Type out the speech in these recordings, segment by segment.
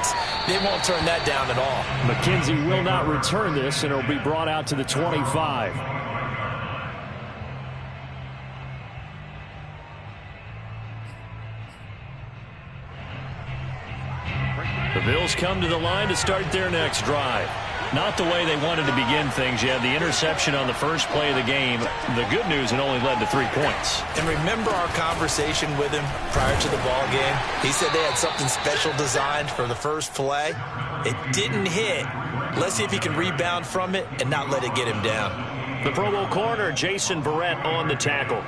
defense, they won't turn that down at all. McKenzie will not return this, and it'll be brought out to the 25. The Bills come to the line to start their next drive. Not the way they wanted to begin things. You had the interception on the first play of the game. The good news, it only led to 3 points. And remember our conversation with him prior to the ball game? He said they had something special designed for the first play. It didn't hit. Let's see if he can rebound from it and not let it get him down. The Pro Bowl corner, Jason Verrett, on the tackle.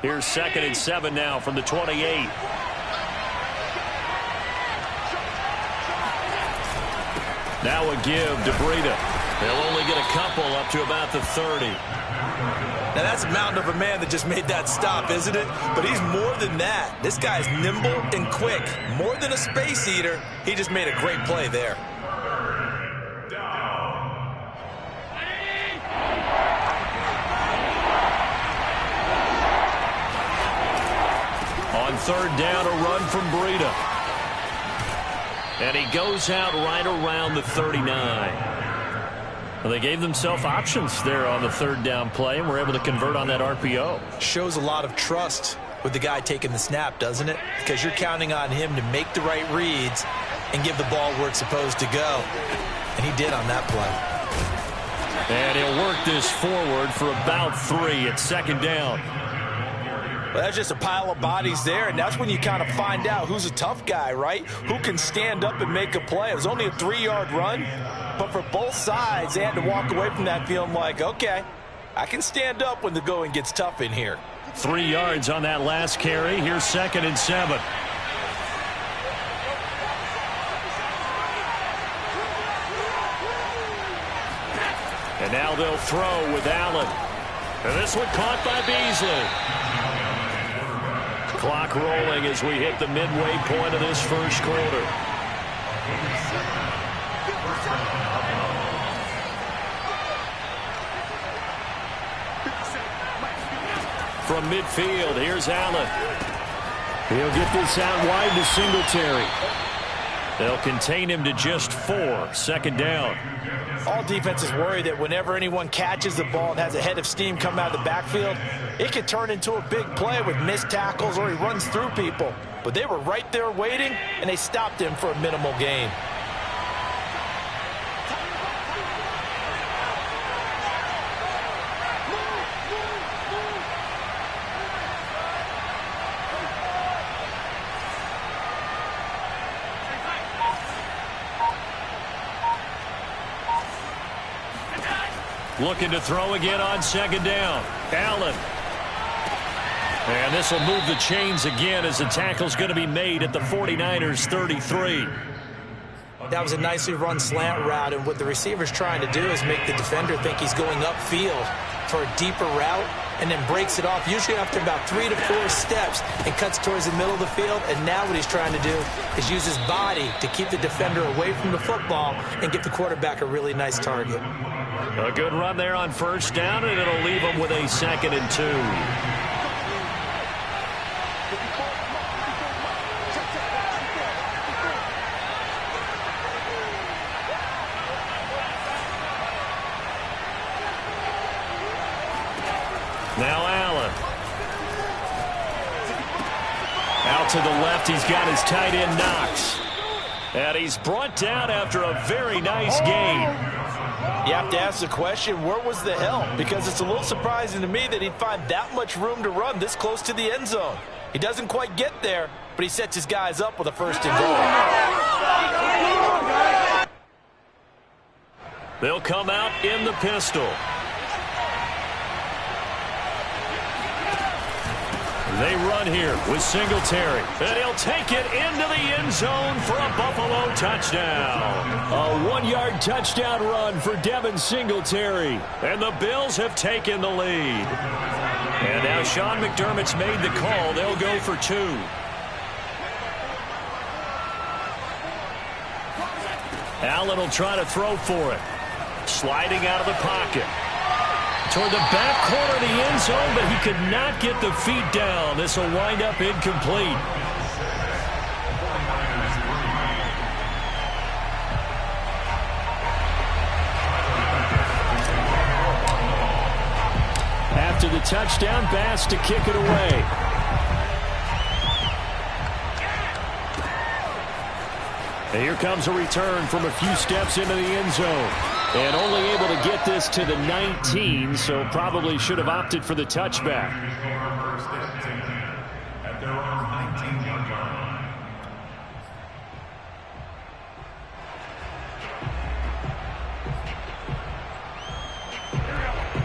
Here's 2nd and 7 now from the 28. Now a give to Breida. They'll only get a couple up to about the 30. Now that's a mountain of a man that just made that stop, isn't it? But he's more than that. This guy's nimble and quick. More than a space eater. He just made a great play there. On 3rd down, a run from Breida. And he goes out right around the 39. Well, they gave themselves options there on the 3rd down play and were able to convert on that RPO. Shows a lot of trust with the guy taking the snap, doesn't it? Because you're counting on him to make the right reads and give the ball where it's supposed to go. And he did on that play. And he'll work this forward for about 3 at 2nd down. Well, that's just a pile of bodies there, and that's when you kind of find out who's a tough guy, right? Who can stand up and make a play. It was only a 3-yard run, but for both sides, they had to walk away from that feeling like, okay, I can stand up when the going gets tough in here. 3 yards on that last carry. Here's 2nd and 7. And now they'll throw with Allen. And this one caught by Beasley. Clock rolling as we hit the midway point of this first quarter. From midfield, here's Allen. He'll get this out wide to Singletary. They'll contain him to just 4. 2nd down. All defenses worry that whenever anyone catches the ball and has a head of steam come out of the backfield, it could turn into a big play with missed tackles or he runs through people. But they were right there waiting, and they stopped him for a minimal gain. Looking to throw again on 2nd down. Allen. And this will move the chains again as the tackle's going to be made at the 49ers 33. That was a nicely run slant route, and what the receiver's trying to do is make the defender think he's going upfield for a deeper route and then breaks it off, usually after about 3 to 4 steps, and cuts towards the middle of the field. And now what he's trying to do is use his body to keep the defender away from the football and get the quarterback a really nice target. A good run there on 1st down, and it'll leave them with a 2nd and 2. Now Allen. Out to the left, he's got his tight end Knox. And he's brought down after a very nice gain. You have to ask the question, where was the help? Because it's a little surprising to me that he'd find that much room to run this close to the end zone. He doesn't quite get there, but he sets his guys up with a 1st and goal. They'll come out in the pistol. They run here with Singletary. And he'll take it into the end zone for a Buffalo touchdown. A 1-yard touchdown run for Devin Singletary. And the Bills have taken the lead. And now Sean McDermott's made the call. They'll go for 2. Allen will try to throw for it. Sliding out of the pocket. toward the back corner of the end zone, but he could not get the feet down. This will wind up incomplete. After the touchdown, Bass to kick it away. And here comes a return from a few steps into the end zone. And only able to get this to the 19, so probably should have opted for the touchback.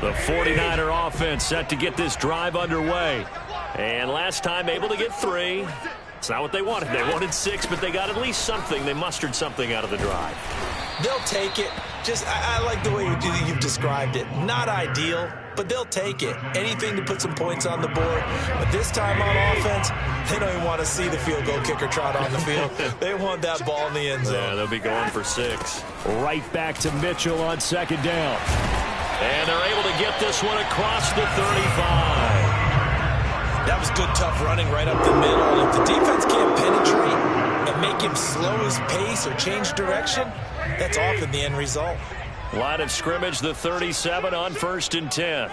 The 49er offense set to get this drive underway. And last time able to get 3. It's not what they wanted. They wanted 6, but they got at least something. They mustered something out of the drive. They'll take it. I like the way you've described it. Not ideal, but they'll take it. Anything to put some points on the board. But this time on offense, they don't even want to see the field goal kicker trot on the field. They want that ball in the end zone. Yeah, they'll be going for 6. Right back to Mitchell on second down. And they're able to get this one across the 35. That was good, tough running right up the middle. If the defense can't penetrate and make him slow his pace or change direction, that's often the end result. Line of scrimmage, the 37 on 1st and 10.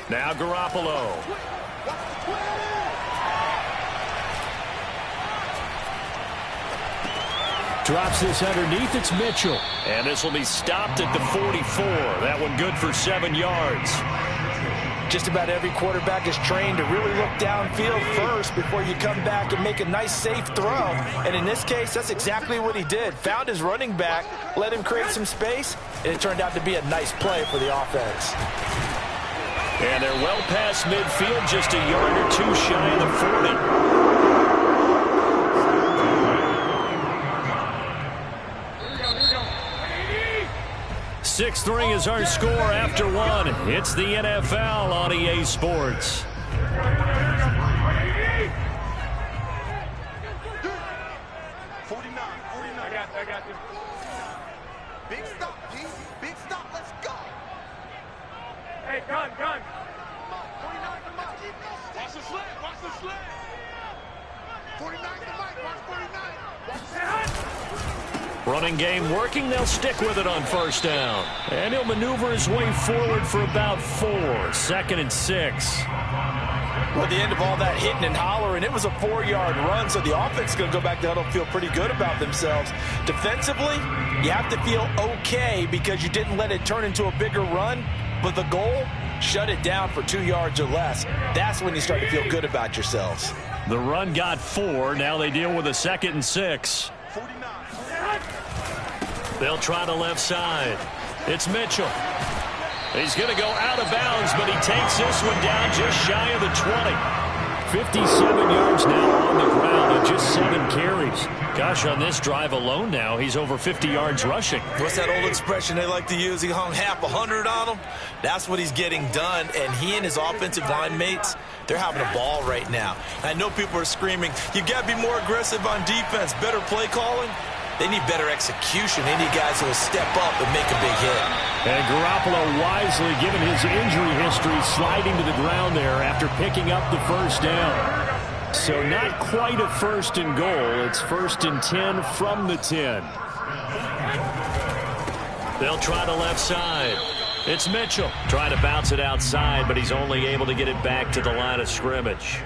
Now Garoppolo. Drops this underneath. It's Mitchell. And this will be stopped at the 44. That one good for 7 yards. Just about every quarterback is trained to really look downfield first before you come back and make a nice, safe throw. And in this case, that's exactly what he did. Found his running back, let him create some space, and it turned out to be a nice play for the offense. And they're well past midfield, just a yard or 2 shy of the 40. 6-3 is our score after 1. It's the NFL on EA Sports. I got this. Big stop, G. Big stop. Let's go. Hey, gun. 49, come on. Watch the slant. Watch the slant. 49 to Mike. Watch 49. Watch the slant. Running game working. They'll stick with it on 1st down. And he'll maneuver his way forward for about 4. 2nd and 6. Well, at the end of all that hitting and hollering, it was a 4-yard run, so the offense is going to go back to huddle and feel pretty good about themselves. Defensively, you have to feel okay because you didn't let it turn into a bigger run, but the goal, shut it down for 2 yards or less. That's when you start to feel good about yourselves. The run got 4. Now they deal with a 2nd and 6. 49. They'll try the left side. It's Mitchell. He's going to go out of bounds, but he takes this one down just shy of the 20. 57 yards now on the ground on just 7 carries. Gosh, on this drive alone now, he's over 50 yards rushing. What's that old expression they like to use? He hung half 100 on him. That's what he's getting done, and he and his offensive line mates, they're having a ball right now. I know people are screaming, you got to be more aggressive on defense, better play calling. They need better execution. They need guys who will step up and make a big hit. And Garoppolo wisely, given his injury history, sliding to the ground there after picking up the 1st down. So not quite a 1st and goal. It's 1st and 10 from the 10. They'll try the left side. It's Mitchell. Trying to bounce it outside, but he's only able to get it back to the line of scrimmage.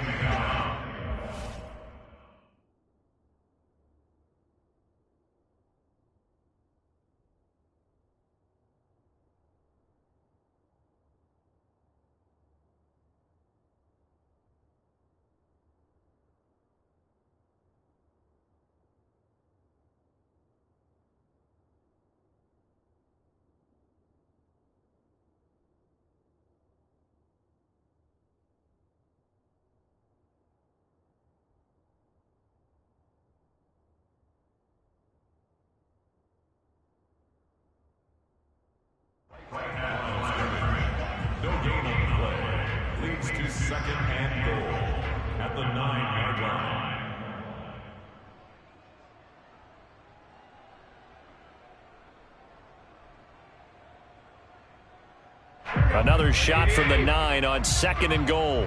No gain on the play. Leads to 2nd and goal at the 9-yard Another shot from the 9 on 2nd and goal.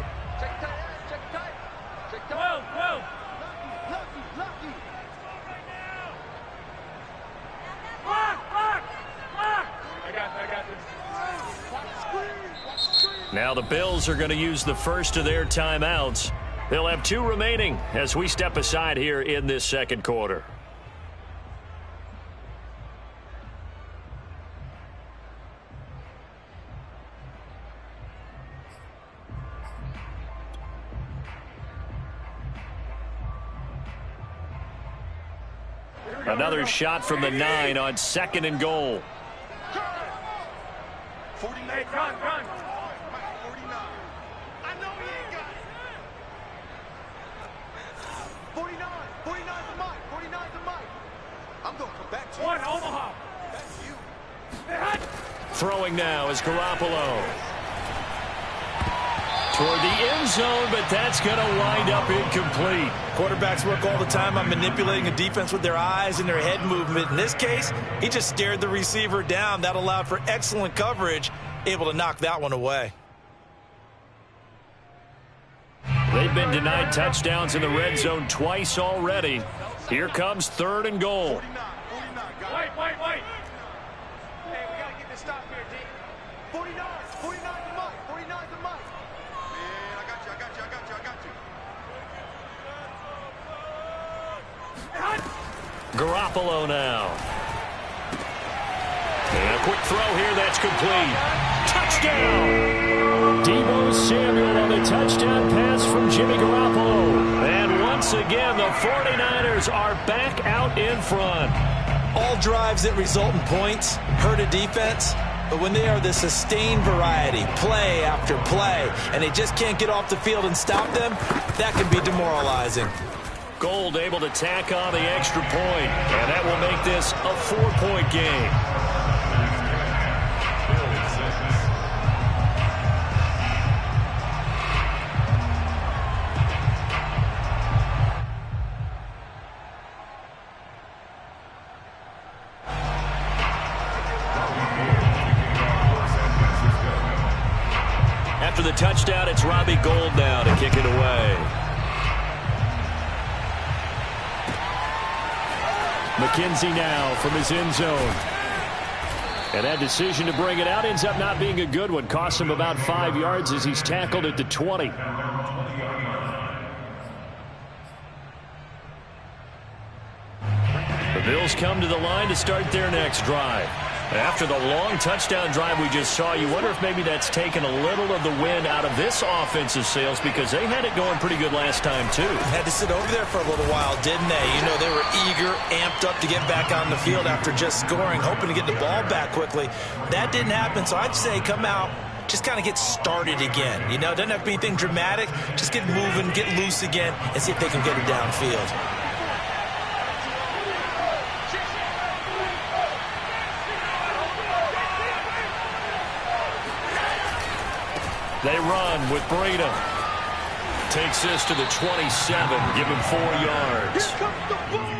Now the Bills are going to use the first of their timeouts. They'll have 2 remaining as we step aside here in this second quarter. Another shot from the 9 on 2nd and goal. 48, run. 49. I know he ain't got it. 49. 49's the mic. 49's the mic. I'm going to come back to you. One, Omaha. That's you. Throwing now is Garoppolo. Toward the end zone, but that's going to wind up incomplete. Quarterbacks work all the time on manipulating a defense with their eyes and their head movement. In this case, he just stared the receiver down. That allowed for excellent coverage, able to knock that one away. They've been denied touchdowns in the red zone twice already. Here comes 3rd and goal. 49. Wait. Hey, we got to get this stop here, D. 49's the mic. 49's the mic. Man, I got you. Garoppolo now. And a quick throw here that's complete. Touchdown! Deebo Samuel on the touchdown pass from Jimmy Garoppolo. And once again, the 49ers are back out in front. All drives that result in points hurt a defense, but when they are the sustained variety, play after play, and they just can't get off the field and stop them, that can be demoralizing. Gold able to tack on the extra point, and that will make this a 4-point game. After the touchdown, it's Robbie Gould now to kick it away. McKenzie now from his end zone. And that decision to bring it out ends up not being a good one. Costs him about 5 yards as he's tackled at the 20. The Bills come to the line to start their next drive. After the long touchdown drive we just saw, you wonder if maybe that's taken a little of the wind out of this offensive sails, because they had it going pretty good last time too. Had to sit over there for a little while, didn't they? You know, they were eager, amped up to get back on the field after just scoring, hoping to get the ball back quickly. That didn't happen, so I'd say come out, just kind of get started again. You know, it doesn't have to be anything dramatic. Just get moving, get loose again, and see if they can get it downfield. They run with Breida. Takes this to the 27, give him 4 yards.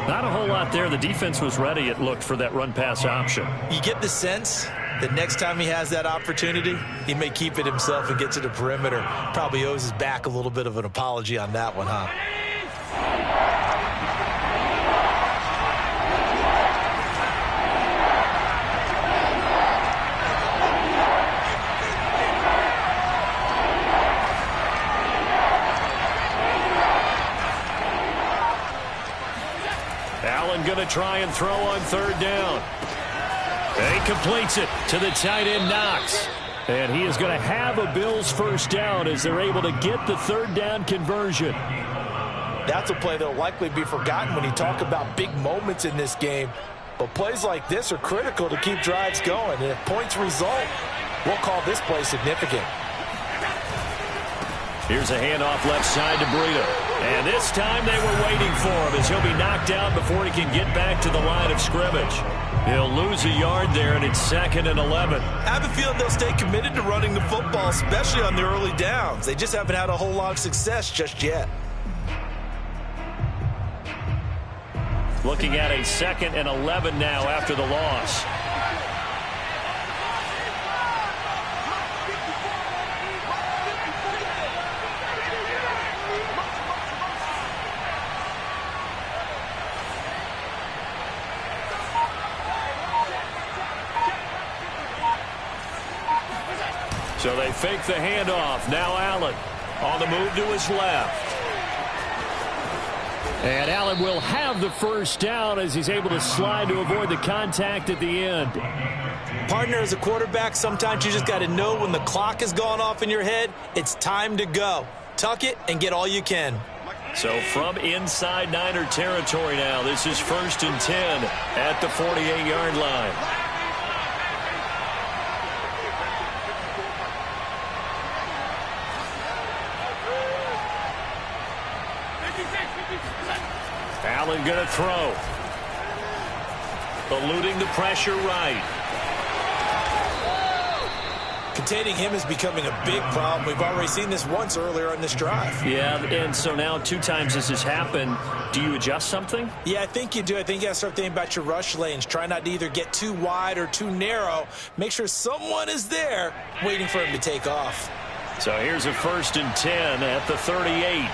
Not a whole lot there. The defense was ready, it looked, for that run-pass option. You get the sense that next time he has that opportunity, he may keep it himself and get to the perimeter. Probably owes his back a little bit of an apology on that one, huh? Going to try and throw on 3rd down. And he completes it to the tight end, Knox. And he is going to have a Bills first down as they're able to get the 3rd down conversion. That's a play that will likely be forgotten when you talk about big moments in this game. But plays like this are critical to keep drives going. And if points result, we'll call this play significant. Here's a handoff left side to Breida. And this time they were waiting for him as he'll be knocked down before he can get back to the line of scrimmage. He'll lose a yard there, and it's 2nd and 11. I have a feeling they'll stay committed to running the football, especially on the early downs. They just haven't had a whole lot of success just yet. Looking at a 2nd and 11 now after the loss. So they fake the handoff. Now Allen on the move to his left. And Allen will have the first down as he's able to slide to avoid the contact at the end. Partner, as a quarterback, sometimes you just got to know when the clock has gone off in your head, it's time to go. Tuck it and get all you can. So from inside Niner territory now, this is 1st and 10 at the 48-yard line. Allen going to throw. Eluding the pressure right. Containing him is becoming a big problem. We've already seen this once earlier on this drive. Yeah, and so now 2 times this has happened. Do you adjust something? Yeah, I think you do. I think you got to start thinking about your rush lanes. Try not to either get too wide or too narrow. Make sure someone is there waiting for him to take off. So here's a 1st and 10 at the 38.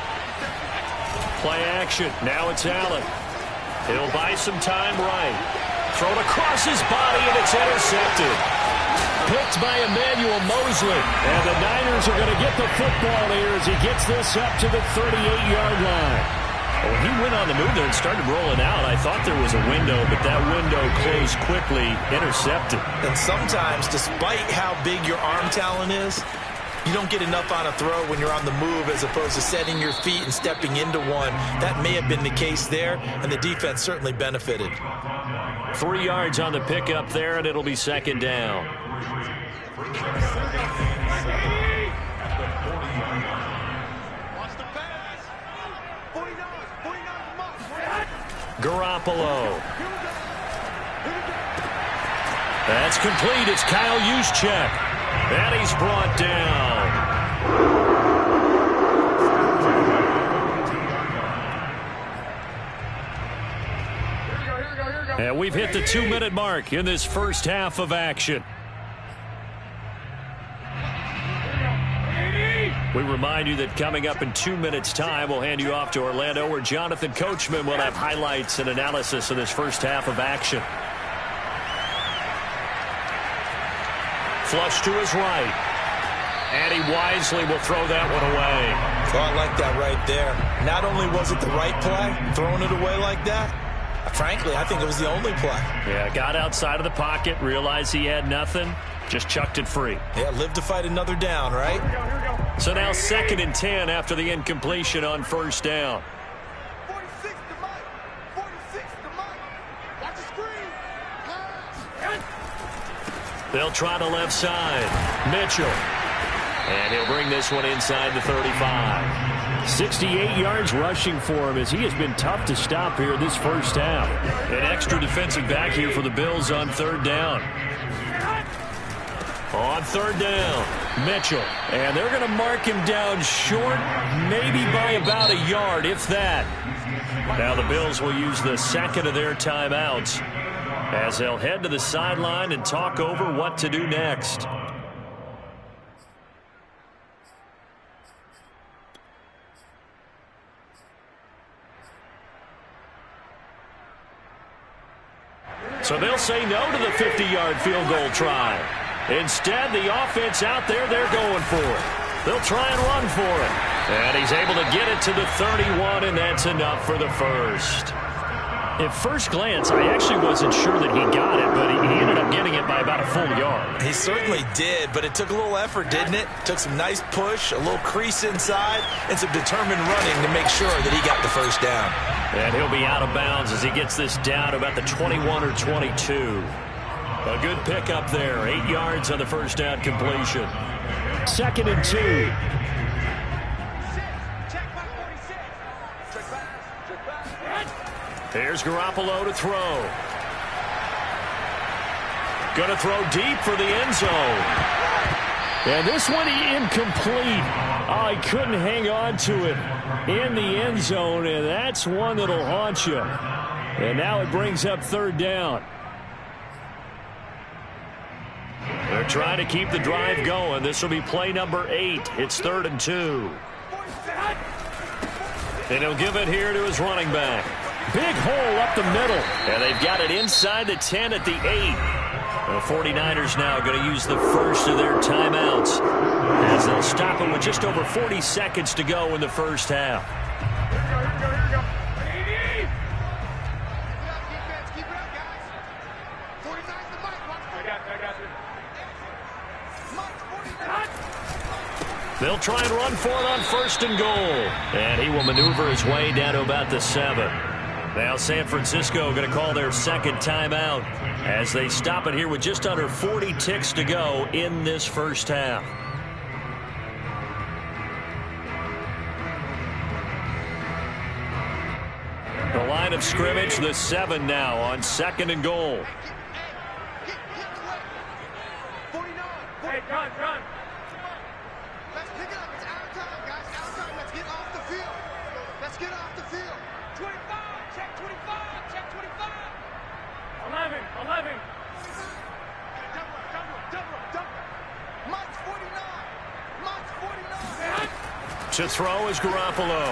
Play action. Now it's Allen. He'll buy some time right. Thrown across his body, and it's intercepted. Picked by Emmanuel Mosley. And the Niners are going to get the football here as he gets this up to the 38-yard line. When he went on the move there and started rolling out, I thought there was a window, but that window closed quickly, intercepted. And sometimes, despite how big your arm talent is, you don't get enough on a throw when you're on the move as opposed to setting your feet and stepping into one. That may have been the case there, and the defense certainly benefited. 3 yards on the pickup there, and it'll be 2nd down. Garoppolo. That's complete. It's Kyle Juszczyk. And he's brought down. And we've hit the 2-minute mark in this first half of action. We remind you that coming up in 2 minutes' time, we'll hand you off to Orlando, where Jonathan Coachman will have highlights and analysis of this first half of action. Flush to his right. And he wisely will throw that one away. Oh, I like that right there. Not only was it the right play, throwing it away like that, frankly, I think it was the only play. Yeah, got outside of the pocket, realized he had nothing, just chucked it free. Yeah, live to fight another down, right? So now 2nd and 10 after the incompletion on 1st down. 46 to Mike. 46 to Mike. Watch the screen. They'll try the left side. Mitchell. And he'll bring this one inside the 35. 68 yards rushing for him as he has been tough to stop here this first half. An extra defensive back here for the Bills on 3rd down. On 3rd down, Mitchell. And they're going to mark him down short, maybe by about a yard, if that. Now the Bills will use the 2nd of their timeouts as they'll head to the sideline and talk over what to do next. So they'll say no to the 50-yard field goal try. Instead, the offense out there, they're going for it. They'll try and run for it. And he's able to get it to the 31, and that's enough for the first. At first glance, I actually wasn't sure that he got it, but he ended up getting it by about a full yard. He certainly did, but it took a little effort, didn't it? Took some nice push, a little crease inside, and some determined running to make sure that he got the first down. And he'll be out of bounds as he gets this down to about the 21 or 22. A good pickup there. 8 yards on the first down completion. 2nd and 2. Here's Garoppolo to throw. Going to throw deep for the end zone. And this one incomplete. Oh, he couldn't hang on to it in the end zone, and that's one that'll haunt you. And now it brings up 3rd down. They're trying to keep the drive going. This will be play number 8. It's 3rd and 2. And he'll give it here to his running back. Big hole up the middle. And they've got it inside the 10 at the 8. The 49ers now going to use the first of their timeouts as they'll stop it with just over 40 seconds to go in the first half. They'll try and run for it on 1st and goal. And he will maneuver his way down to about the 7. Now San Francisco going to call their second timeout as they stop it here with just under 40 ticks to go in this first half. The line of scrimmage, the 7 now on 2nd and goal. Hey, gun. Let's pick it up. It's out of time, guys. Out of time. Let's get off the field. Let's get off the field. 25. Check 25. Check 25. 11. Double. Mike's 49. Mike's 49. To throw is Garoppolo.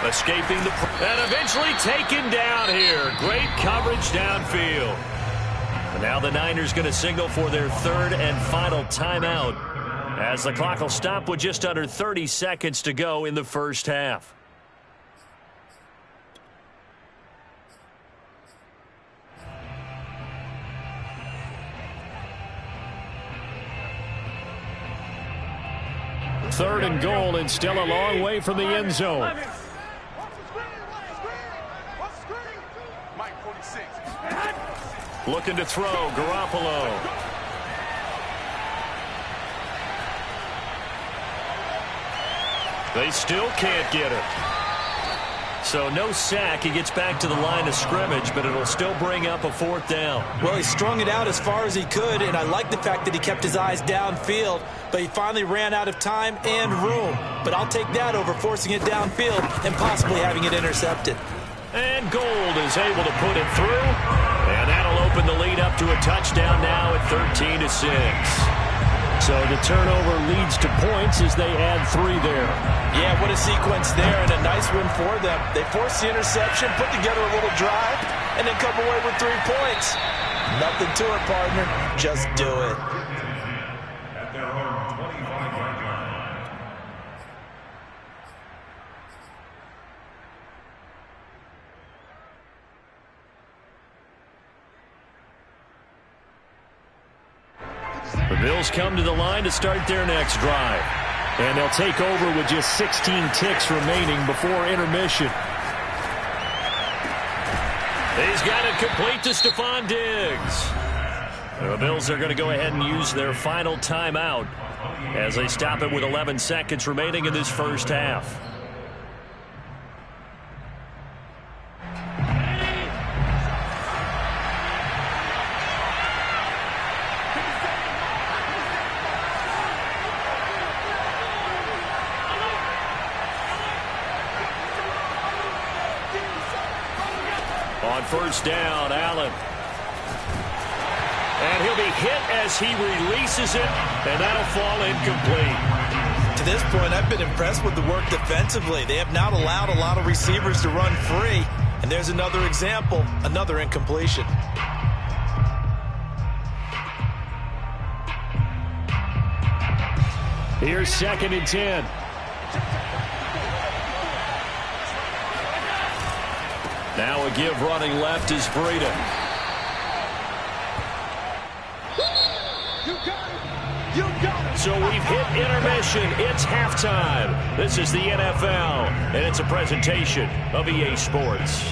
Escaping the... And eventually taken down here. Great coverage downfield. And now the Niners going to signal for their 3rd and final timeout as the clock will stop with just under 30 seconds to go in the first half. Third and goal and still a long way from the end zone. Looking to throw, Garoppolo. They still can't get it. So no sack. He gets back to the line of scrimmage, but it'll still bring up a 4th down. Well, he strung it out as far as he could, and I like the fact that he kept his eyes downfield, but he finally ran out of time and room. But I'll take that over forcing it downfield and possibly having it intercepted. And Gold is able to put it through, and that'll open the lead up to a touchdown now at 13-6. So the turnover leads to points as they add 3 there. Yeah, what a sequence there, and a nice win for them. They forced the interception, put together a little drive, and then come away with 3 points. Nothing to it, partner. Just do it. At their own 25-yard line. The Bills come to the line to start their next drive. And they'll take over with just 16 ticks remaining before intermission. He's got it complete to Stephon Diggs. The Bills are going to go ahead and use their final timeout as they stop it with 11 seconds remaining in this first half. On first down, Allen. And he'll be hit as he releases it, and that'll fall incomplete. To this point, I've been impressed with the work defensively. They have not allowed a lot of receivers to run free. And there's another example, another incompletion. Here's 2nd and 10. Now a give running left is Breida. You got it. So we've hit intermission. It's halftime. This is the NFL, and it's a presentation of EA Sports.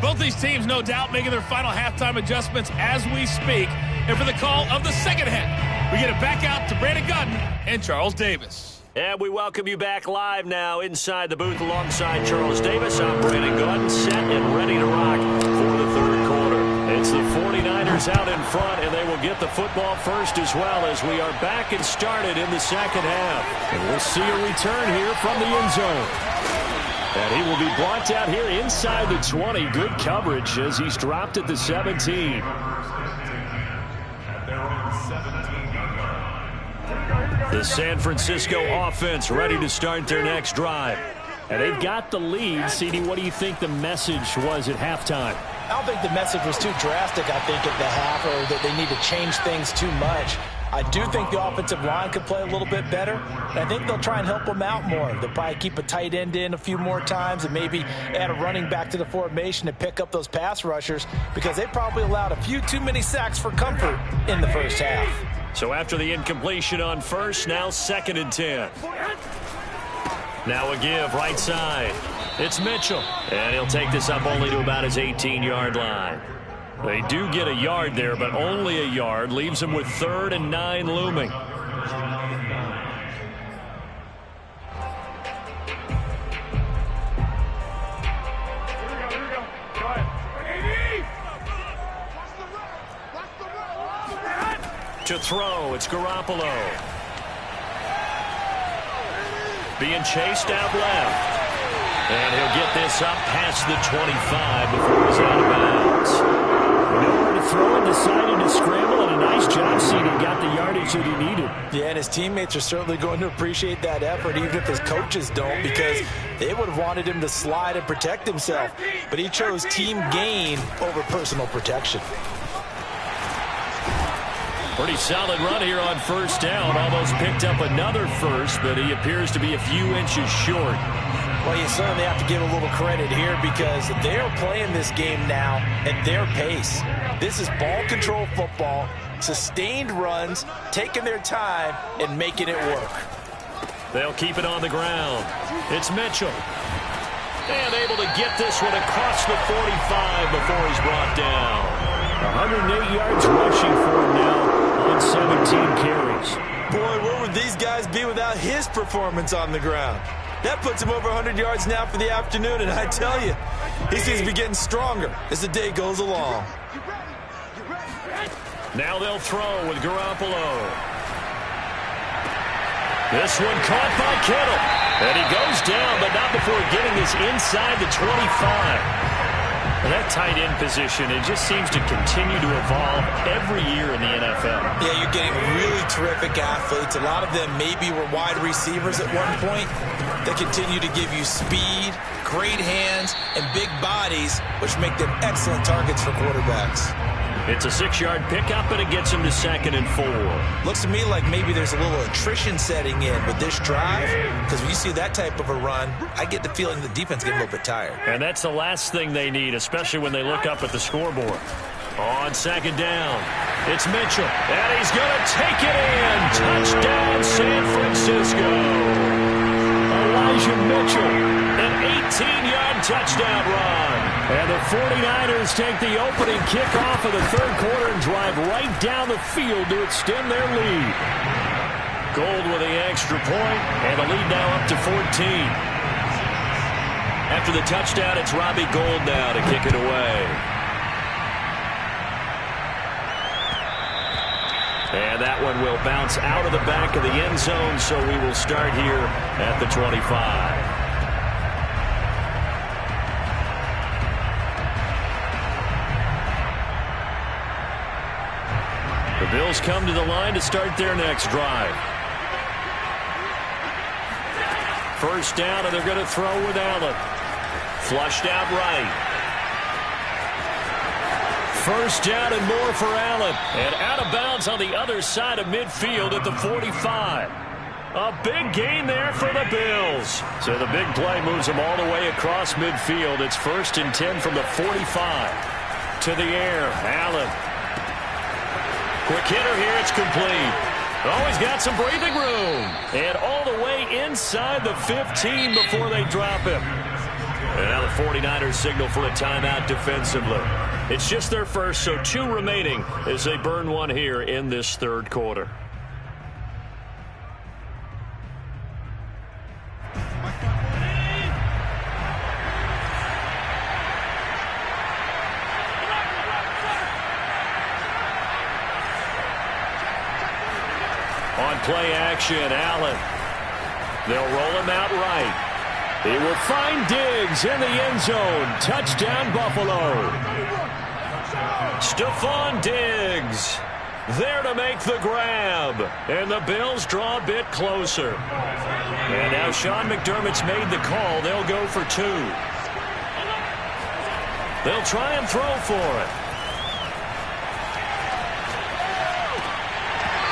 Both these teams, no doubt, making their final halftime adjustments as we speak. And for the call of the second half, we get it back out to Brandon Gutton and Charles Davis. And we welcome you back live now inside the booth alongside Charles Davis. I'm Brandon Gutton, set and ready to rock for the third quarter. It's the 49ers out in front, and they will get the football first as well as we are back and started in the second half. And we'll see a return here from the end zone. And he will be blocked out here inside the 20. Good coverage as he's dropped at the 17. The San Francisco offense ready to start their next drive. And they've got the lead. CD, what do you think the message was at halftime? I don't think the message was too drastic, I think, at the half, or that they need to change things too much. I do think the offensive line could play a little bit better. And I think they'll try and help them out more. They'll probably keep a tight end in a few more times and maybe add a running back to the formation and pick up those pass rushers, because they probably allowed a few too many sacks for comfort in the first half. So after the incompletion on first, now 2nd and 10. Now a give right side. It's Mitchell. And he'll take this up only to about his 18-yard line. They do get a yard there, but only a yard. Leaves him with 3rd and 9 looming. To throw, it's Garoppolo. Being chased out left. And he'll get this up past the 25 before he's out of bounds. Nowhere to throw it, decided to scramble, and a nice job, CD. Got the yardage that he needed. Yeah, and his teammates are certainly going to appreciate that effort, even if his coaches don't, because they would have wanted him to slide and protect himself. But he chose team gain over personal protection. Pretty solid run here on first down. Almost picked up another first, but he appears to be a few inches short. Well, you certainly have to give a little credit here, because they're playing this game now at their pace. This is ball control football, sustained runs, taking their time and making it work. They'll keep it on the ground. It's Mitchell. And able to get this one across the 45 before he's brought down. 108 yards rushing for him now on 17 carries. Boy, where would these guys be without his performance on the ground? That puts him over 100 yards now for the afternoon, and I tell you, he seems to be getting stronger as the day goes along. Now they'll throw with Garoppolo. This one caught by Kittle. And he goes down, but not before getting this inside the 25. That tight end position, it just seems to continue to evolve every year in the NFL. Yeah, you're getting really terrific athletes. A lot of them maybe were wide receivers at one point. They continue to give you speed, great hands, and big bodies, which make them excellent targets for quarterbacks. It's a 6-yard pickup, and it gets him to 2nd and 4. Looks to me like maybe there's a little attrition setting in with this drive, because when you see that type of a run, I get the feeling the defense gets a little bit tired. And that's the last thing they need, especially when they look up at the scoreboard. On 2nd down, it's Mitchell, and he's going to take it in. Touchdown, San Francisco. Elijah Mitchell, an 18-yard touchdown run. And the 49ers take the opening kickoff of the 3rd quarter and drive right down the field to extend their lead. Gold with the extra point, and the lead now up to 14. After the touchdown, it's Robbie Gould now to kick it away. And that one will bounce out of the back of the end zone, so we will start here at the 25. The Bills come to the line to start their next drive. First down, and they're going to throw with Allen. Flushed out right. First down and more for Allen. And out of bounds on the other side of midfield at the 45. A big gain there for the Bills. So the big play moves them all the way across midfield. It's 1st and 10 from the 45. To the air, Allen. Quick hitter here, it's complete. Oh, he's got some breathing room. And all the way inside the 15 before they drop him. And now the 49ers signal for a timeout defensively. It's just their first, so 2 remaining as they burn one here in this 3rd quarter. On play action, Allen. They'll roll him out right. He will find Diggs in the end zone. Touchdown, Buffalo. Stephon Diggs. There to make the grab. And the Bills draw a bit closer. And now Sean McDermott's made the call. They'll go for 2. They'll try and throw for it.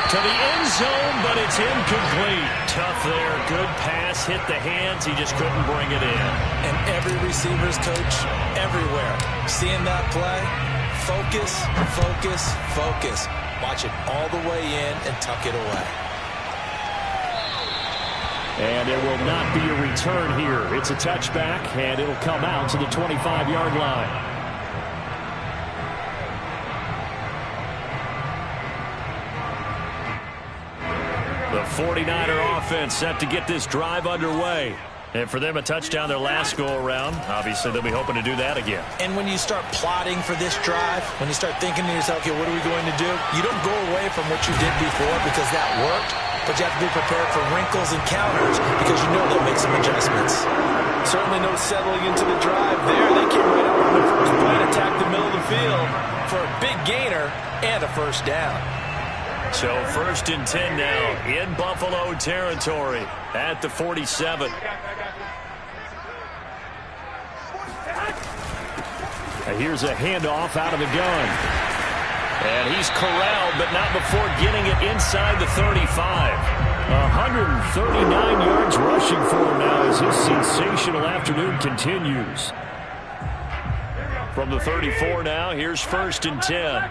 To the end zone, but it's incomplete. Tough there. Good pass. Hit the hands. He just couldn't bring it in. And every receiver's coach everywhere. Seeing that play, focus, focus, focus. Watch it all the way in and tuck it away. And there will not be a return here. It's a touchback, and it'll come out to the 25-yard line. The 49er offense set to get this drive underway. And for them, a touchdown their last go-around. Obviously, they'll be hoping to do that again. And when you start plotting for this drive, when you start thinking to yourself, okay, what are we going to do? You don't go away from what you did before because that worked, but you have to be prepared for wrinkles and counters because you know they'll make some adjustments. Certainly no settling into the drive there. They came right out on the first play and attacked the middle of the field for a big gainer and a first down. So 1st and 10 now in Buffalo territory at the 47. Here's a handoff out of the gun. And he's corralled, but not before getting it inside the 35. 139 yards rushing for him now as his sensational afternoon continues. From the 34 now, here's 1st and 10.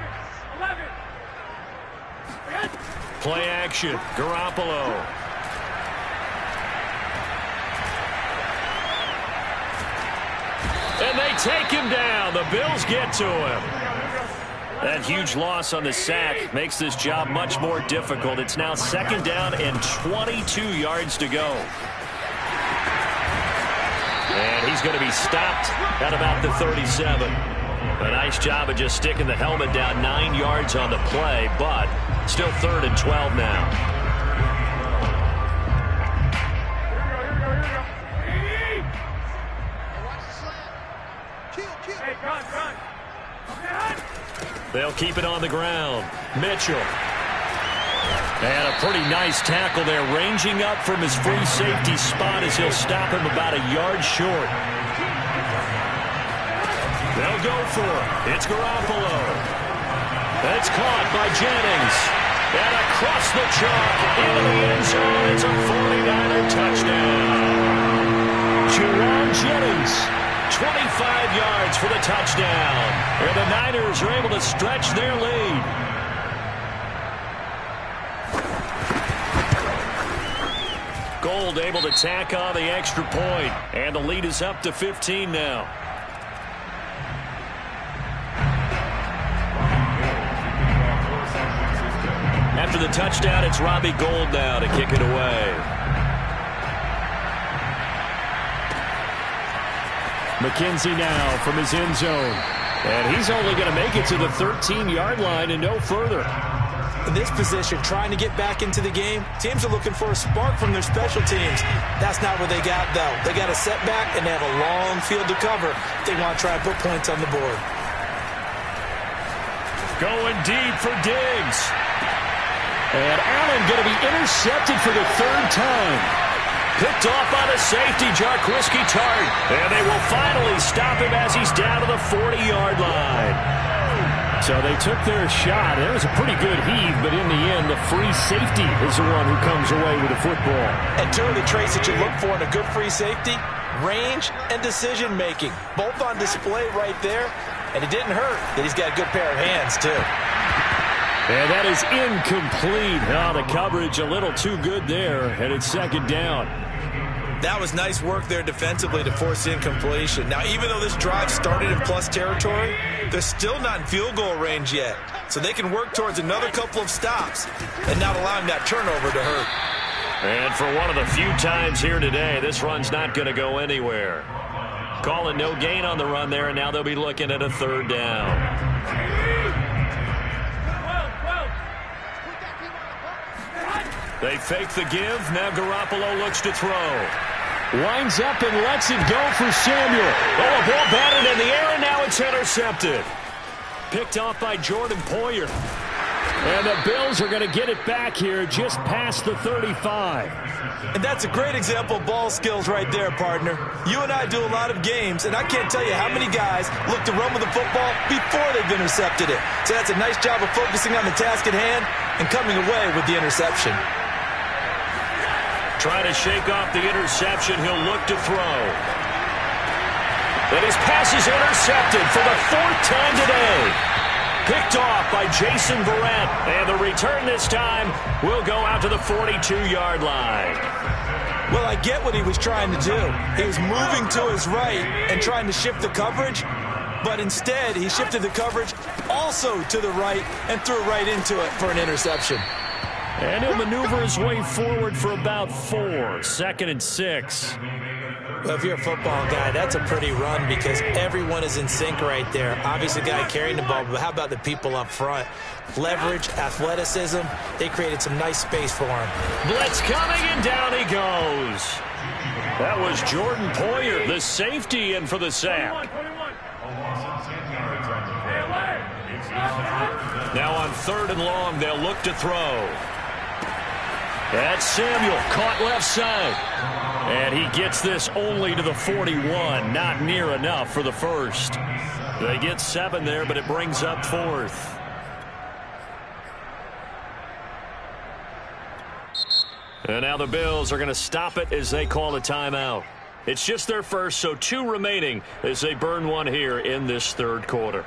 Play action, Garoppolo. And they take him down. The Bills get to him. That huge loss on the sack makes this job much more difficult. It's now 2nd down and 22 yards to go. And he's going to be stopped at about the 37. A nice job of just sticking the helmet down 9 yards on the play, but still 3rd and 12 now. They'll keep it on the ground. Mitchell. And a pretty nice tackle there, ranging up from his free safety spot as he'll stop him about a yard short. They'll go for it. It's Garoppolo. It's caught by Jennings. And across the chalk into the end zone. It's a 49er touchdown. Juwan Jennings, 25 yards for the touchdown. And the Niners are able to stretch their lead. Gold able to tack on the extra point. And the lead is up to 15 now. After the touchdown, it's Robbie Gould now to kick it away. McKenzie now from his end zone. And he's only going to make it to the 13-yard line and no further. In this position, trying to get back into the game, teams are looking for a spark from their special teams. That's not what they got, though. They got a setback, and they have a long field to cover. They want to try and put points on the board. Going deep for Diggs. And Allen going to be intercepted for the 3rd time. Picked off by the safety, Jarquiski Tart. And they will finally stop him as he's down to the 40-yard line. So they took their shot. It was a pretty good heave, but in the end, the free safety is the one who comes away with the football. And two of the traits that you look for in a good free safety, range and decision-making. Both on display right there. And it didn't hurt that he's got a good pair of hands, too. And that is incomplete. Oh, the coverage a little too good there, and it's 2nd down. That was nice work there defensively to force incompletion. Now, even though this drive started in plus territory, they're still not in field goal range yet. So they can work towards another couple of stops and not allowing that turnover to hurt. And for one of the few times here today, this run's not going to go anywhere. Calling no gain on the run there, and now they'll be looking at a 3rd down. They fake the give. Now Garoppolo looks to throw. Winds up and lets it go for Samuel. Oh, a ball batted in the air, and now it's intercepted. Picked off by Jordan Poyer. And the Bills are going to get it back here just past the 35. And that's a great example of ball skills right there, partner. You and I do a lot of games, and I can't tell you how many guys look to run with the football before they've intercepted it. So that's a nice job of focusing on the task at hand and coming away with the interception. Trying to shake off the interception, he'll look to throw. And his pass is intercepted for the 4th time today. Picked off by Jason Verrett. And the return this time will go out to the 42-yard line. Well, I get what he was trying to do. He was moving to his right and trying to shift the coverage, but instead he shifted the coverage also to the right and threw right into it for an interception. And he'll maneuver his way forward for about 4. 2nd and 6. Well, if you're a football guy, that's a pretty run because everyone is in sync right there. Obviously, the guy carrying the ball, but how about the people up front? Leverage, athleticism, they created some nice space for him. Blitz coming, and down he goes. That was Jordan Poyer, the safety, in for the sack. Now on 3rd and long, they'll look to throw. That's Samuel, caught left side. And he gets this only to the 41. Not near enough for the first. They get 7 there, but it brings up 4th. And now the Bills are going to stop it as they call a timeout. It's just their first, so 2 remaining as they burn one here in this 3rd quarter.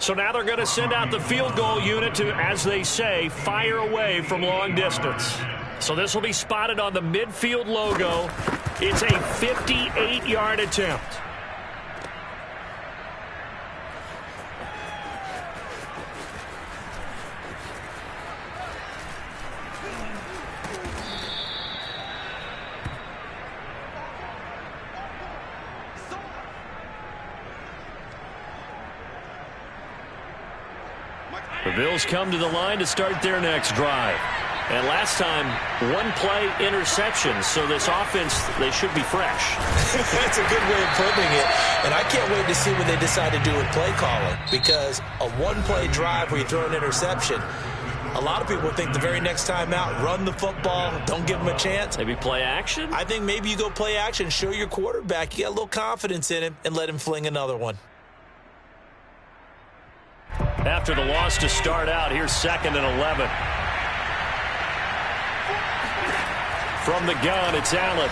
So now they're going to send out the field goal unit to, as they say, fire away from long distance. So this will be spotted on the midfield logo. It's a 58-yard attempt. The Bills come to the line to start their next drive. And last time, 1-play interception. So this offense, they should be fresh. That's a good way of putting it. And I can't wait to see what they decide to do with play calling. Because a 1-play drive where you throw an interception, a lot of people think the very next time out, run the football, don't give them a chance. Maybe play action? I think maybe you go play action, show your quarterback you got a little confidence in him, and let him fling another one. After the loss to start out, here's 2nd and 11. From the gun, it's Allen.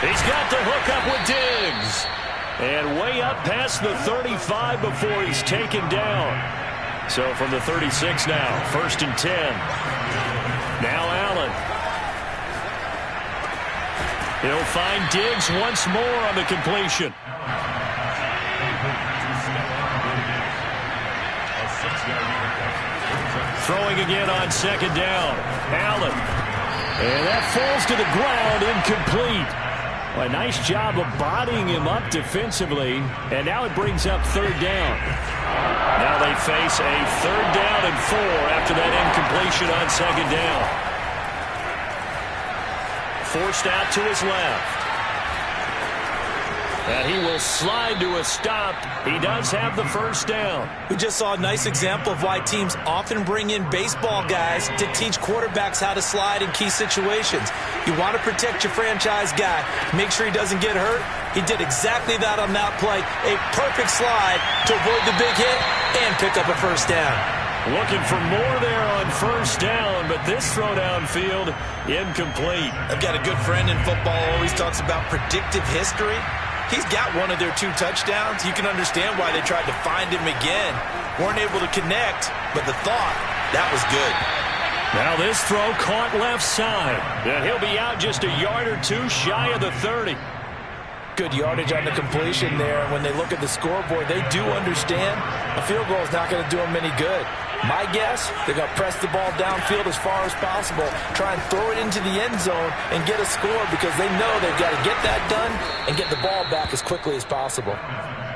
He's got the hook up with Diggs. And way up past the 35 before he's taken down. So from the 36 now, 1st and 10. Now Allen. He'll find Diggs once more on the completion. Throwing again on 2nd down. Allen. And that falls to the ground, incomplete. Well, a nice job of bodying him up defensively. And now it brings up 3rd down. Now they face a 3rd down and 4 after that incompletion on 2nd down. Forced out to his left. And he will slide to a stop. He does have the 1st down. We just saw a nice example of why teams often bring in baseball guys to teach quarterbacks how to slide in key situations. You want to protect your franchise guy. Make sure he doesn't get hurt. He did exactly that on that play. A perfect slide to avoid the big hit and pick up a 1st down. Looking for more there on 1st down, but this throw downfield incomplete. I've got a good friend in football who always talks about predictive history. He's got one of their 2 touchdowns. You can understand why they tried to find him again. Weren't able to connect, but the thought, that was good. Now this throw caught left side. And he'll be out just a yard or 2 shy of the 30. Good yardage on the completion there. When they look at the scoreboard, they do understand a field goal is not going to do them any good. My guess, they're going to press the ball downfield as far as possible, try and throw it into the end zone and get a score because they know they've got to get that done and get the ball back as quickly as possible.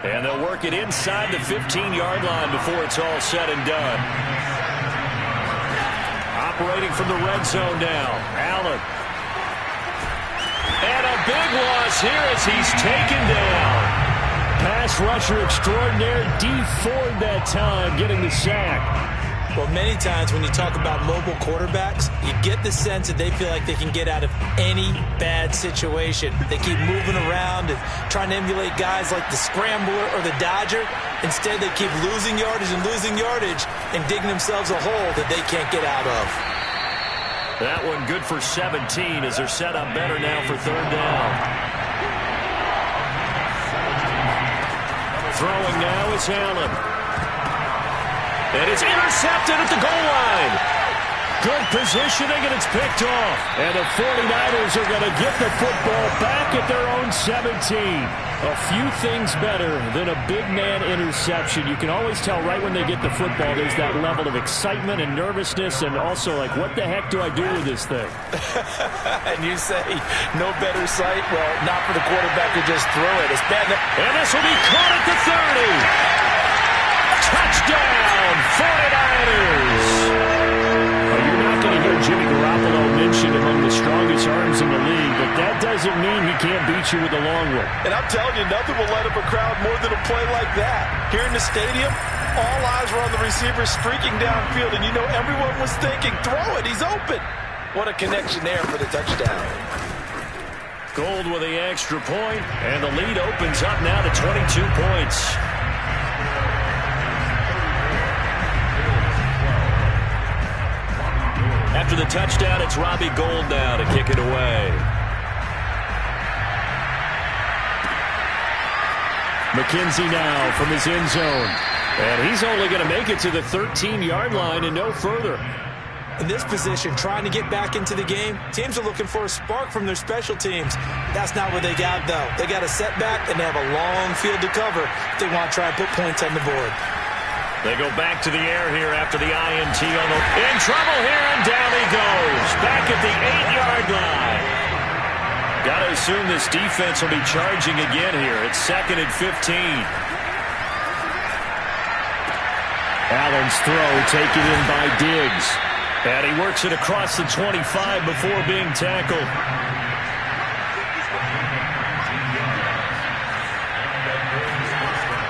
And they'll work it inside the 15-yard line before it's all said and done. Operating from the red zone now, Allen. And a big loss here as he's taken down. Pass rusher extraordinaire, D. Ford that time getting the sack. Well, many times when you talk about mobile quarterbacks, you get the sense that they feel like they can get out of any bad situation. They keep moving around and trying to emulate guys like the Scrambler or the Dodger. Instead, they keep losing yardage and digging themselves a hole that they can't get out of. That one good for 17 as they're set up better now for third down. Throwing now is Allen. And it's intercepted at the goal line. Good positioning, and it's picked off. And the 49ers are going to get the football back at their own 17. A few things better than a big man interception. You can always tell right when they get the football, there's that level of excitement and nervousness, and also like, what the heck do I do with this thing? And you say, no better sight? Well, not for the quarterback who just threw it. It's bad. And this will be caught at the 30. Touchdown, 49ers! Well, you're not going to hear Jimmy Garoppolo mentioned among the strongest arms in the league, but that doesn't mean he can't beat you with a long one. And I'm telling you, nothing will light up a crowd more than a play like that. Here in the stadium, all eyes were on the receiver streaking downfield, and you know everyone was thinking, throw it, he's open. What a connection there for the touchdown. Gold with the extra point, and the lead opens up now to 22 points. After the touchdown, it's Robbie Gould now to kick it away. McKenzie now from his end zone. And he's only going to make it to the 13-yard line and no further. In this position, trying to get back into the game, teams are looking for a spark from their special teams. That's not what they got, though. They got a setback, and they have a long field to cover if they want to try and put points on the board. They go back to the air here after the INT on the... In trouble here, and down he goes. Back at the 8-yard line. Got to assume this defense will be charging again here. It's 2nd and 15. Allen's throw taken in by Diggs. And he works it across the 25 before being tackled.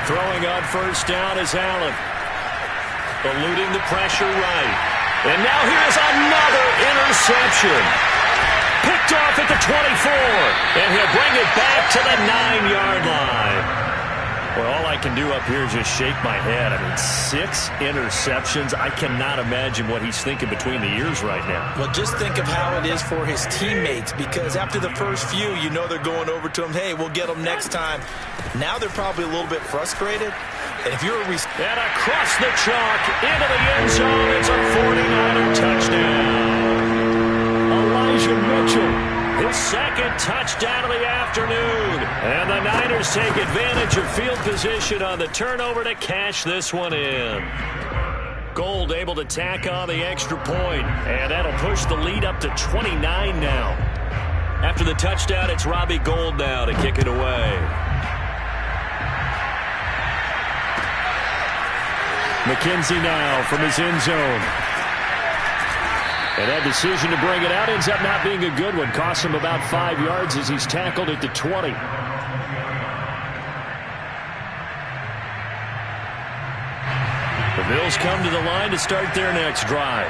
Throwing on first down is Allen. Eluding the pressure right. And now here's another interception. Picked off at the 24. And he'll bring it back to the 9-yard line. Well, all I can do up here is just shake my head. I mean, 6 interceptions. I cannot imagine what he's thinking between the ears right now. Well, just think of how it is for his teammates, because after the first few, you know they're going over to him, hey, we'll get them next time. Now they're probably a little bit frustrated. And if you're a... And across the chalk, into the end zone, it's a 49er touchdown. Elijah Mitchell. His 2nd touchdown of the afternoon. And the Niners take advantage of field position on the turnover to cash this one in. Gould able to tack on the extra point. And that'll push the lead up to 29 now. After the touchdown, it's Robbie Gould now to kick it away. McKenzie now from his end zone. And that decision to bring it out ends up not being a good one. Costs him about 5 yards as he's tackled at the 20. The Bills come to the line to start their next drive.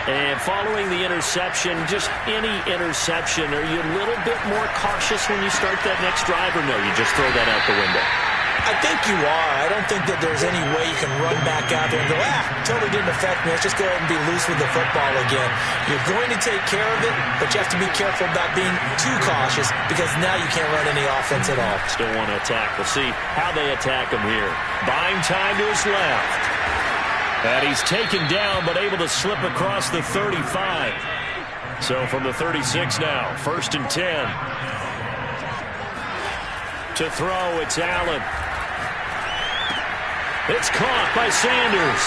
And following the interception, just any interception, are you a little bit more cautious when you start that next drive, or no, you just throw that out the window? I think you are. I don't think that there's any way you can run back out there and go, totally didn't affect me. Let's just go ahead and be loose with the football again. You're going to take care of it, but you have to be careful about being too cautious, because now you can't run any offense at all. Still want to attack. We'll see how they attack him here. Buying time to his left. And he's taken down, but able to slip across the 35. So from the 36 now, 1st and 10. To throw, it's Allen. It's caught by Sanders.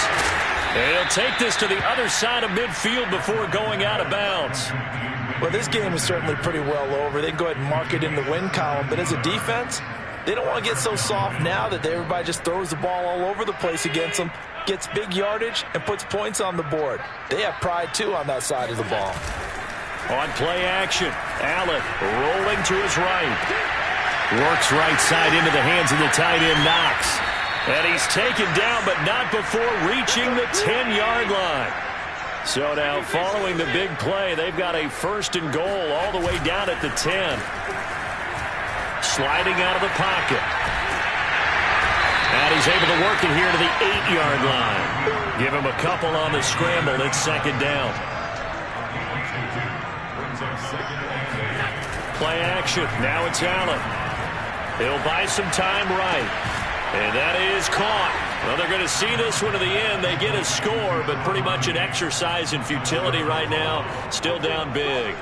And he'll take this to the other side of midfield before going out of bounds. Well, this game is certainly pretty well over. They can go ahead and mark it in the win column. But as a defense, they don't want to get so soft now that everybody just throws the ball all over the place against them, gets big yardage, and puts points on the board. They have pride, too, on that side of the ball. On play action, Allen rolling to his right. Works right side into the hands of the tight end, Knox. And he's taken down, but not before reaching the 10-yard line. So now, following the big play, they've got a 1st and goal all the way down at the 10. Sliding out of the pocket. And he's able to work it here to the 8-yard line. Give him a couple on the scramble. It's 2nd down. Play action. Now it's Allen. He'll buy some time right. And that is caught. Well, they're going to see this one to the end. They get a score, but pretty much an exercise in futility right now. Still down big.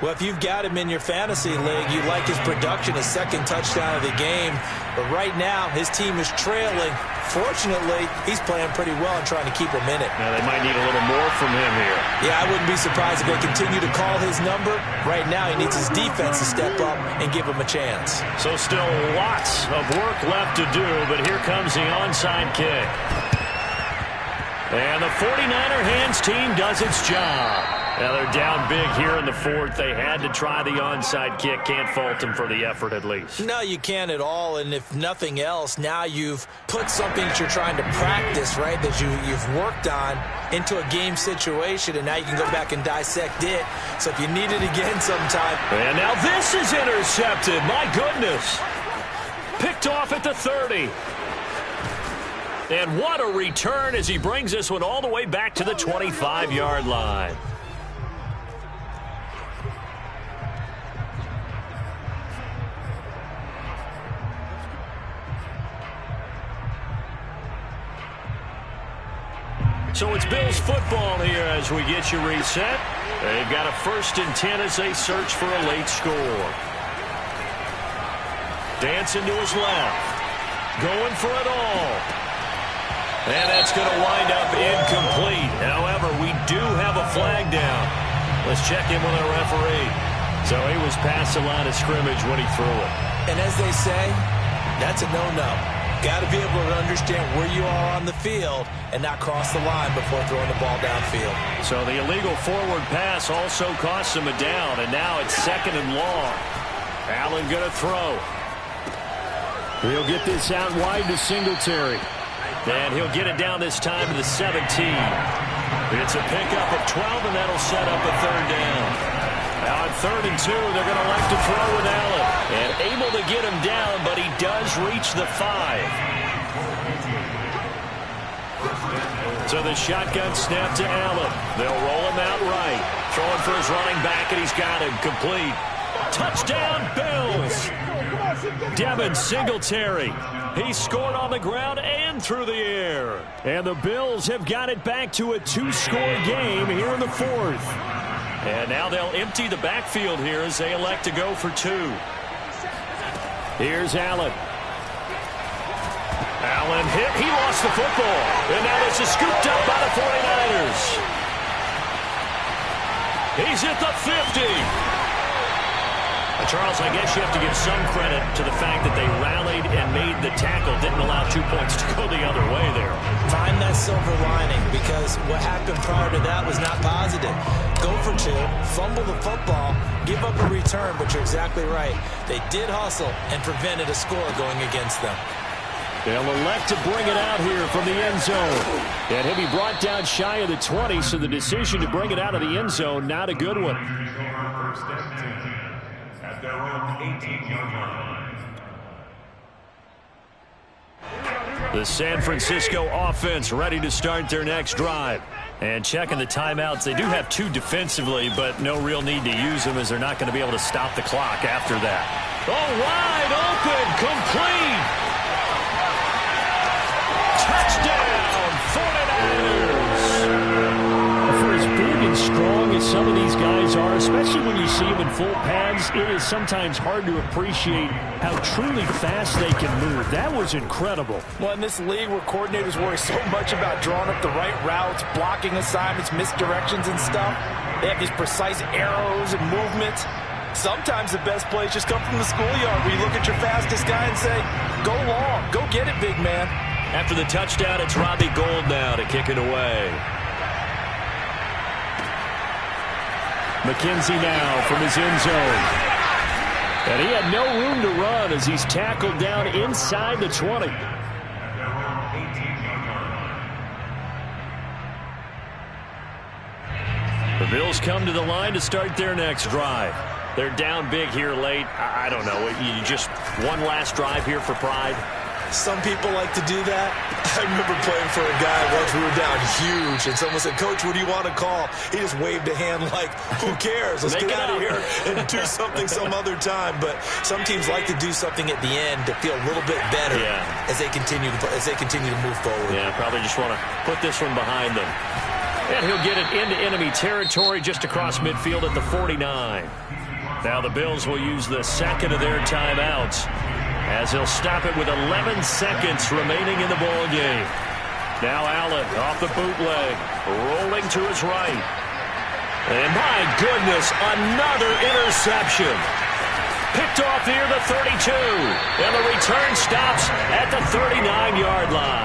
Well, if you've got him in your fantasy league, you like his production, his 2nd touchdown of the game. But right now, his team is trailing. Fortunately, he's playing pretty well and trying to keep him in it. Now, they might need a little more from him here. Yeah, I wouldn't be surprised if they continue to call his number. Right now, he needs his defense to step up and give him a chance. So still lots of work left to do, but here comes the onside kick. And the 49er hands team does its job. Now they're down big here in the 4th. They had to try the onside kick. Can't fault them for the effort at least. No, you can't at all. And if nothing else, now you've put something that you're trying to practice, right, that you've worked on into a game situation, and now you can go back and dissect it. So if you need it again sometime. And now this is intercepted. My goodness. Picked off at the 30. And what a return as he brings this one all the way back to the 25-yard line. So it's Bills football here as we get you reset. They've got a 1st and 10 as they search for a late score. Dancing to his left. Going for it all. And that's going to wind up incomplete. However, we do have a flag down. Let's check in with our referee. So he was past the line of scrimmage when he threw it. And as they say, that's a no-no. Got to be able to understand where you are on the field and not cross the line before throwing the ball downfield. So the illegal forward pass also costs him a down, and now it's 2nd and long. Allen going to throw. He'll get this out wide to Singletary. And he'll get it down this time to the 17. It's a pickup of 12, and that'll set up a 3rd down. Now on 3rd and 2, they're going to like to throw with Allen. And able to get him down, but he does reach the 5. So the shotgun snap to Allen. They'll roll him out right. Throwing for his running back, and he's got him complete. Touchdown, Bills! Devin Singletary. He scored on the ground and through the air. And the Bills have got it back to a 2-score game here in the 4th. And now they'll empty the backfield here as they elect to go for 2. Here's Allen. Allen hit. He lost the football. And now this is scooped up by the 49ers. He's at the 50. Charles, I guess you have to give some credit to the fact that they rallied and made the tackle, didn't allow 2 points to go the other way there. Find that silver lining, because what happened prior to that was not positive. Go for 2, fumble the football, give up a return, but you're exactly right. They did hustle and prevented a score going against them. They'll elect to bring it out here from the end zone. And he'll be brought down shy of the 20, so the decision to bring it out of the end zone, not a good one. Their own 18-yard line. The San Francisco offense ready to start their next drive. And checking the timeouts, they do have 2 defensively, but no real need to use them as they're not going to be able to stop the clock after that. Oh, wide open, complete. Touchdown, 49ers. For his big and strong as some of these guys are, especially when you see them in full pads, it is sometimes hard to appreciate how truly fast they can move. That was incredible. Well, in this league where coordinators worry so much about drawing up the right routes, blocking assignments, misdirections and stuff, they have these precise arrows and movements. Sometimes the best plays just come from the schoolyard where you look at your fastest guy and say, go long, go get it, big man. After the touchdown, it's Robbie Gould now to kick it away. McKenzie now from his end zone. And he had no room to run as he's tackled down inside the 20. The Bills come to the line to start their next drive. They're down big here late. I don't know. You just one last drive here for pride. Some people like to do that. I remember playing for a guy once we were down huge, and someone said, Coach, what do you want to call? He just waved a hand like, who cares? Let's get out of here and do something some other time. But some teams like to do something at the end to feel a little bit better as they continue to move forward. Yeah, probably just want to put this one behind them. And he'll get it into enemy territory just across midfield at the 49. Now the Bills will use the second of their timeouts as he'll stop it with 11 seconds remaining in the ball game. Now Allen off the bootleg, rolling to his right. And my goodness, another interception. Picked off near the 32. And the return stops at the 39-yard line.